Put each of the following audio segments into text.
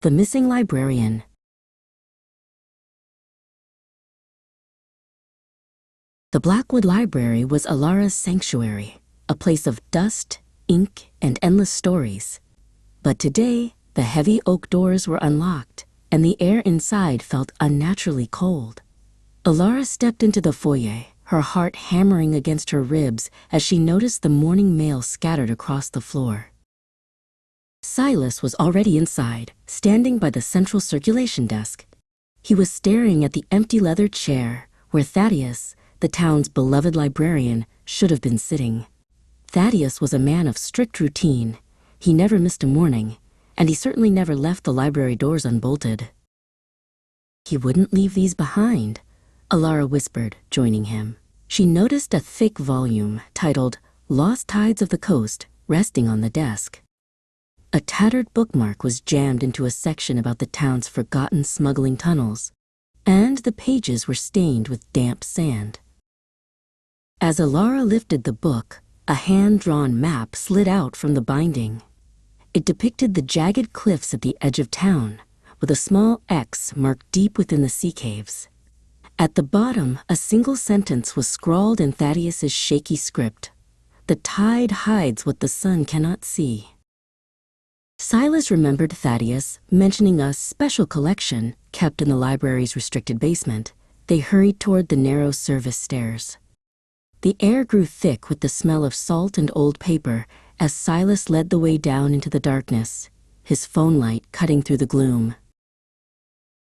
The Missing Librarian. The Blackwood Library was Alara's sanctuary, a place of dust, ink, and endless stories. But today, the heavy oak doors were unlocked, and the air inside felt unnaturally cold. Alara stepped into the foyer, her heart hammering against her ribs as she noticed the morning mail scattered across the floor. Silas was already inside, standing by the central circulation desk. He was staring at the empty leather chair where Thaddeus, the town's beloved librarian, should have been sitting. Thaddeus was a man of strict routine. He never missed a morning, and he certainly never left the library doors unbolted. He wouldn't leave these behind, Alara whispered, joining him. She noticed a thick volume titled Lost Tides of the Coast resting on the desk. A tattered bookmark was jammed into a section about the town's forgotten smuggling tunnels, and the pages were stained with damp sand. As Alara lifted the book, a hand-drawn map slid out from the binding. It depicted the jagged cliffs at the edge of town, with a small X marked deep within the sea caves. At the bottom, a single sentence was scrawled in Thaddeus's shaky script. "The tide hides what the sun cannot see." Silas remembered Thaddeus mentioning a special collection kept in the library's restricted basement. They hurried toward the narrow service stairs. The air grew thick with the smell of salt and old paper as Silas led the way down into the darkness, his phone light cutting through the gloom.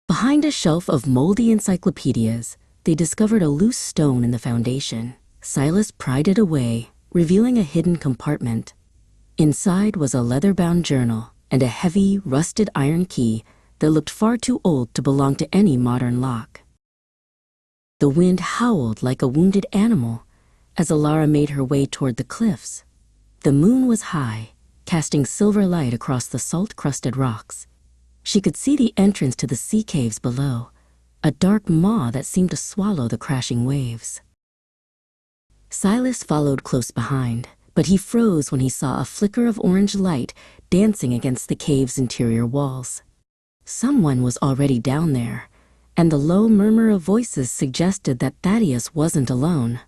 Behind a shelf of moldy encyclopedias, they discovered a loose stone in the foundation. Silas pried it away, revealing a hidden compartment. Inside was a leather-bound journal and a heavy, rusted iron key that looked far too old to belong to any modern lock. The wind howled like a wounded animal as Alara made her way toward the cliffs. The moon was high, casting silver light across the salt-crusted rocks. She could see the entrance to the sea caves below, a dark maw that seemed to swallow the crashing waves. Silas followed close behind, but he froze when he saw a flicker of orange light dancing against the cave's interior walls. Someone was already down there, and the low murmur of voices suggested that Thaddeus wasn't alone.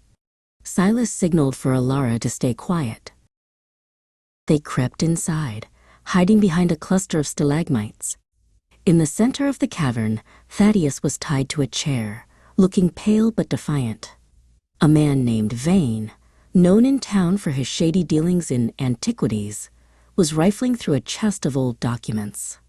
Silas signaled for Alara to stay quiet. They crept inside, hiding behind a cluster of stalagmites. In the center of the cavern, Thaddeus was tied to a chair, looking pale but defiant. A man named Vane, known in town for his shady dealings in antiquities, was rifling through a chest of old documents.